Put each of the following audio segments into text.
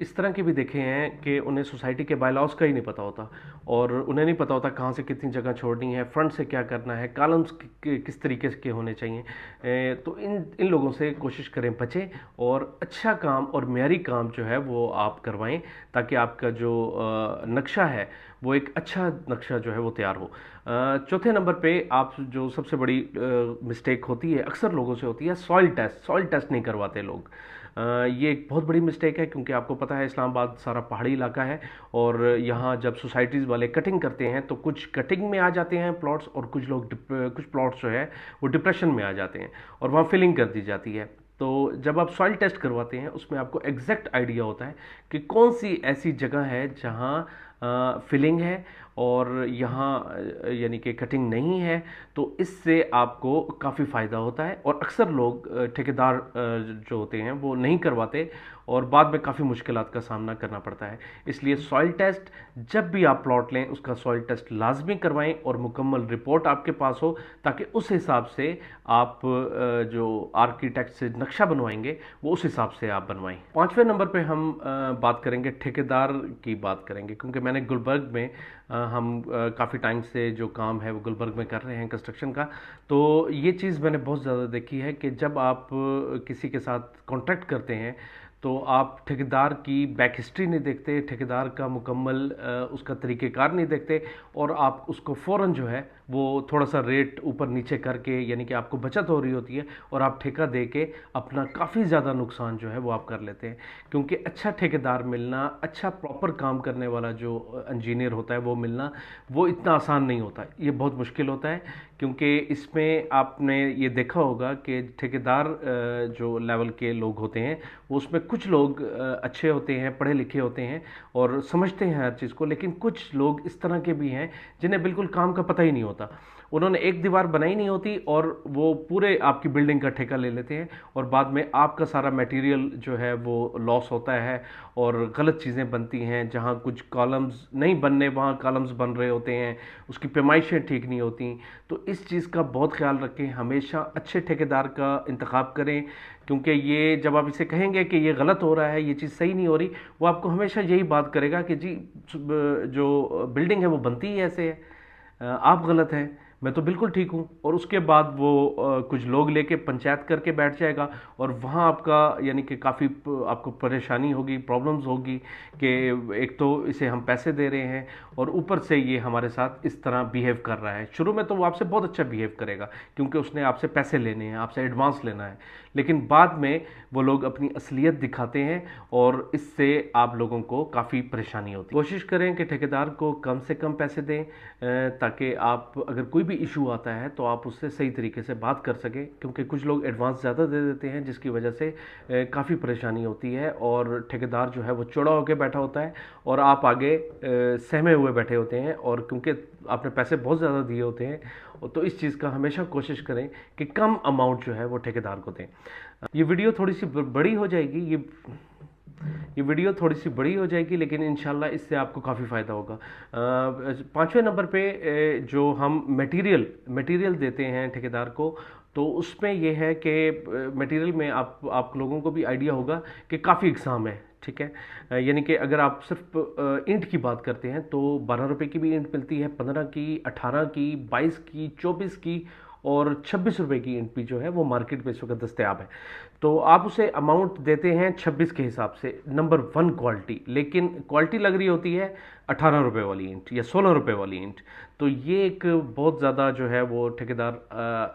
इस तरह के भी देखे हैं कि उन्हें सोसाइटी के बायलॉज का ही नहीं पता होता, और उन्हें नहीं पता होता कहाँ से कितनी जगह छोड़नी है, फ्रंट से क्या करना है, कॉलम्स किस तरीके के होने चाहिए। तो इन इन लोगों से कोशिश करें बचें, और अच्छा काम और मेयारी काम जो है वो आप करवाएं, ताकि आपका जो नक्शा है वो एक अच्छा नक्शा जो है वो तैयार हो। चौथे नंबर पे आप जो सबसे बड़ी मिस्टेक होती है, अक्सर लोगों से होती है, सॉइल टेस्ट नहीं करवाते लोग। ये एक बहुत बड़ी मिस्टेक है, क्योंकि आपको पता है इस्लामाबाद सारा पहाड़ी इलाका है, और यहाँ जब सोसाइटीज़ वाले कटिंग करते हैं तो कुछ कटिंग में आ जाते हैं प्लॉट्स, और कुछ प्लॉट्स जो है वो डिप्रेशन में आ जाते हैं, और वहाँ फिलिंग कर दी जाती है। तो जब आप सॉइल टेस्ट करवाते हैं उसमें आपको एग्जैक्ट आइडिया होता है कि कौन सी ऐसी जगह है जहाँ फिलिंग है और यहाँ यानी कि कटिंग नहीं है। तो इससे आपको काफ़ी फ़ायदा होता है, और अक्सर लोग ठेकेदार जो होते हैं वो नहीं करवाते, और बाद में काफ़ी मुश्किलात का सामना करना पड़ता है। इसलिए सॉइल टेस्ट, जब भी आप प्लॉट लें उसका सॉइल टेस्ट लाजमी करवाएं, और मुकम्मल रिपोर्ट आपके पास हो, ताकि उस हिसाब से आप जो आर्किटेक्ट से नक्शा बनवाएंगे वो उस हिसाब से आप बनवाएं। पाँचवें नंबर पे हम बात करेंगे, ठेकेदार की बात करेंगे, क्योंकि मैंने गुलबर्ग में हम काफ़ी टाइम से जो काम है वो गुलबर्ग में कर रहे हैं कंस्ट्रक्शन का। तो ये चीज़ मैंने बहुत ज़्यादा देखी है कि जब आप किसी के साथ कॉन्ट्रैक्ट करते हैं तो आप ठेकेदार की बैक हिस्ट्री नहीं देखते, ठेकेदार का मुकम्मल उसका तरीक़ेकार नहीं देखते, और आप उसको फ़ौरन जो है वो थोड़ा सा रेट ऊपर नीचे करके, यानी कि आपको बचत हो रही होती है, और आप ठेका दे के अपना काफ़ी ज़्यादा नुकसान जो है वो आप कर लेते हैं। क्योंकि अच्छा ठेकेदार मिलना, अच्छा प्रॉपर काम करने वाला जो इंजीनियर होता है वो मिलना, वो इतना आसान नहीं होता, ये बहुत मुश्किल होता है। क्योंकि इसमें आपने ये देखा होगा कि ठेकेदार जो लेवल के लोग होते हैं वो, उसमें कुछ लोग अच्छे होते हैं, पढ़े लिखे होते हैं और समझते हैं हर चीज़ को, लेकिन कुछ लोग इस तरह के भी हैं जिन्हें बिल्कुल काम का पता ही नहीं होता। उन्होंने एक दीवार बनाई नहीं होती और वो पूरे आपकी बिल्डिंग का ठेका ले लेते हैं, और बाद में आपका सारा मटेरियल जो है वो लॉस होता है, और गलत चीज़ें बनती हैं। जहाँ कुछ कॉलम्स नहीं बनने वहाँ कॉलम्स बन रहे होते हैं, उसकी पैमाइशें ठीक नहीं होती। तो इस चीज़ का बहुत ख्याल रखें, हमेशा अच्छे ठेकेदार का इंतखाब करें, क्योंकि ये जब आप इसे कहेंगे कि ये गलत हो रहा है, ये चीज़ सही नहीं हो रही, वो आपको हमेशा यही बात करेगा कि जी जो बिल्डिंग है वो बनती ही ऐसे है, आप गलत हैं, मैं तो बिल्कुल ठीक हूँ। और उसके बाद वो कुछ लोग लेके पंचायत करके बैठ जाएगा, और वहाँ आपका यानी कि काफ़ी आपको परेशानी होगी, प्रॉब्लम्स होगी कि एक तो इसे हम पैसे दे रहे हैं और ऊपर से ये हमारे साथ इस तरह बिहेव कर रहा है। शुरू में तो वो आपसे बहुत अच्छा बिहेव करेगा, क्योंकि उसने आपसे पैसे लेने हैं, आपसे एडवांस लेना है, लेकिन बाद में वो लोग अपनी असलियत दिखाते हैं, और इससे आप लोगों को काफ़ी परेशानी होती है। कोशिश करें कि ठेकेदार को कम से कम पैसे दें, ताकि आप अगर कोई भी इशू आता है तो आप उससे सही तरीके से बात कर सकें, क्योंकि कुछ लोग एडवांस ज़्यादा दे देते हैं, जिसकी वजह से काफ़ी परेशानी होती है, और ठेकेदार जो है वो चौड़ा होकर बैठा होता है, और आप आगे सहमे हुए बैठे होते हैं, और क्योंकि आपने पैसे बहुत ज़्यादा दिए होते हैं, तो इस चीज़ का हमेशा कोशिश करें कि कम अमाउंट जो है वो ठेकेदार को दें। ये वीडियो थोड़ी सी बड़ी हो जाएगी, ये वीडियो थोड़ी सी बड़ी हो जाएगी, लेकिन इंशाल्लाह इससे आपको काफ़ी फ़ायदा होगा। पाँचवें नंबर पे जो हम मटेरियल देते हैं ठेकेदार को, तो उसमें यह है कि मटेरियल में आप लोगों को भी आइडिया होगा कि काफ़ी इकसाम है, ठीक है। यानी कि अगर आप सिर्फ ईंट की बात करते हैं तो 12 रुपए की भी ईंट मिलती है, 15 की, 18 की, 22 की, 24 की, और 26 रुपए की ईंट भी जो है वो मार्केट में इस वक्त दस्तयाब है। तो आप उसे अमाउंट देते हैं 26 के हिसाब से, नंबर 1 क्वालिटी, लेकिन क्वालिटी लग रही होती है 18 रुपए वाली ईंट या 16 रुपए वाली ईंट। तो ये एक बहुत ज़्यादा जो है वो ठेकेदार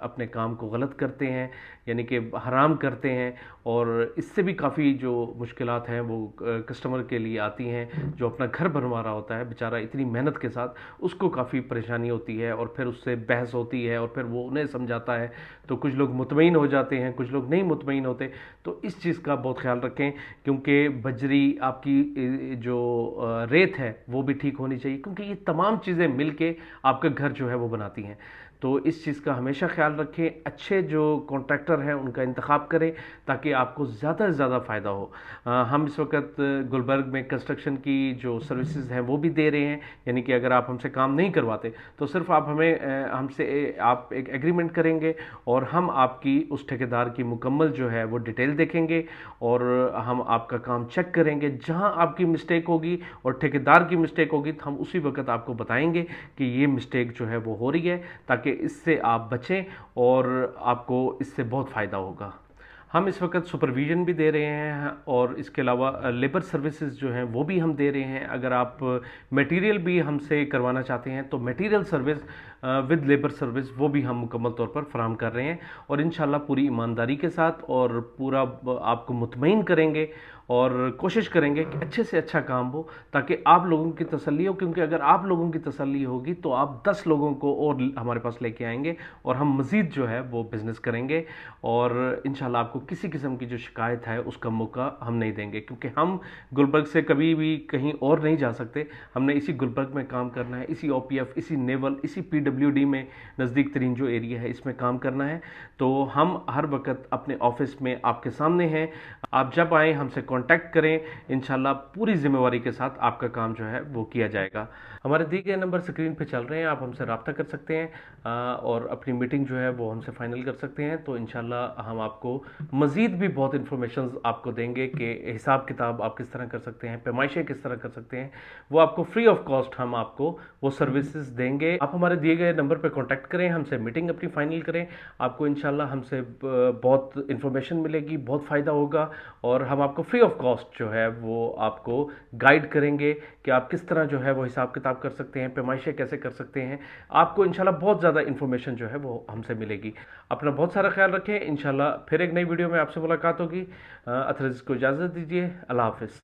अपने काम को गलत करते हैं, यानी कि हराम करते हैं, और इससे भी काफ़ी जो मुश्किलात हैं वो कस्टमर के लिए आती हैं। जो अपना घर बनवा रहा होता है बेचारा इतनी मेहनत के साथ, उसको काफ़ी परेशानी होती है, और फिर उससे बहस होती है, और फिर वो उन्हें समझाता है, तो कुछ लोग मुतमईन हो जाते हैं, कुछ लोग नहीं मुतमईन होते। तो इस चीज़ का बहुत ख्याल रखें, क्योंकि बजरी आपकी जो रेत है वो भी ठीक होनी चाहिए, क्योंकि ये तमाम चीज़ें मिल के आपका घर जो है वो बनाती हैं। تو اس چیز کا ہمیشہ خیال رکھیں، اچھے جو کانٹریکٹر ہیں ان کا انتخاب کریں تاکہ آپ کو زیادہ سے زیادہ فائدہ ہو۔ ہم اس وقت گلبرگ میں کنسٹرکشن کی جو سروسز ہیں وہ بھی دے رہے ہیں، یعنی کہ اگر آپ ہم سے کام نہیں کرواتے تو صرف آپ ہم سے آپ ایک ایگریمنٹ کریں گے اور ہم آپ کی اس ٹھیکیدار کی مکمل جو ہے وہ ڈیٹیل دیکھیں گے اور ہم آپ کا کام چیک کریں گے۔ جہاں آپ کی مسٹیک ہوگی اور ٹھیکیدار کی مسٹیک ہوگی تو ہم اسی وقت آپ کو بتائیں گے کہ یہ مسٹیک جو ہے وہ ہو رہی ہے، تاکہ اس سے آپ بچیں اور آپ کو اس سے بہت فائدہ ہوگا۔ ہم اس وقت سپرویژن بھی دے رہے ہیں اور اس کے علاوہ لیبر سروسز جو ہیں وہ بھی ہم دے رہے ہیں۔ اگر آپ میٹیریل بھی ہم سے کروانا چاہتے ہیں تو material service with labour service وہ بھی ہم مکمل طور پر فراہم کر رہے ہیں، اور انشاءاللہ پوری ایمانداری کے ساتھ اور پورا آپ کو مطمئن کریں گے اور کوشش کریں گے کہ اچھے سے اچھا کام ہو تاکہ آپ لوگوں کی تسلی ہو، کیونکہ اگر آپ لوگوں کی تسلی ہوگی تو آپ 10 لوگوں کو اور ہمارے پاس لے کے آئیں گے اور ہم مزید جو ہے وہ بزنس کریں گے، اور انشاءاللہ آپ کو کسی قسم کی جو شکایت ہے اس کا موقع ہم نہیں دیں گے، کیونکہ ہم گلبرگ سے کبھی بھی کہیں اور نہیں جا سکتے۔ ہم نے اسی گلبرگ میں کام کرنا ہے، اسی او پی ایف، اسی نیول، اسی پی ڈبلیو ڈی میں نزدیک ترین جو ایریا ہے اس میں کام کرنا ہے۔ تو ہم ہر وقت اپنے آفس میں آپ کے سامنے ہیں، آپ جب آئیں ہم سے کانٹیکٹ کریں، انشاءاللہ پوری ذمہ داری کے ساتھ آپ کا کام جو ہے وہ کیا جائے گا۔ ہمارے دیے گئے نمبر اسکرین پہ چل رہے ہیں، آپ ہم سے رابطہ کر سکتے ہیں اور اپنی میٹنگ جو ہے وہ ہم سے فائنل کر سکتے ہیں۔ تو انشاءاللہ ہم آپ کو مزید بھی بہت انفارمیشنز آپ کو دیں گے کہ حساب کتاب آپ کس طرح کر سکتے ہیں، پیمائشیں کس طرح کر سکتے ہیں، وہ آپ کو فری آف کاسٹ ہم آپ کو وہ سروسز دیں گے۔ آپ ہمارے دیے گئے نمبر پہ کانٹیکٹ کریں، ہم سے میٹنگ اپنی فائنل کریں، آپ کو انشاءاللہ ہم سے بہت انفارمیشن ملے گی، بہت فائدہ ہوگا، اور ہم آپ کو فری آف کاسٹ جو ہے وہ آپ کو گائیڈ کریں گے کہ آپ کس طرح جو ہے وہ حساب کتاب کر سکتے ہیں، پیمائشیں کیسے کر سکتے ہیں۔ آپ کو انشاءاللہ بہت زیادہ انفارمیشن جو ہے وہ ہم سے ملے گی۔ اپنا بہت سارا خیال رکھیں، انشاءاللہ پھر ایک نئی ویڈیو میں آپ سے ملاقات ہوگی۔ اطہر عزیز کو اجازت دیجیے، اللہ حافظ۔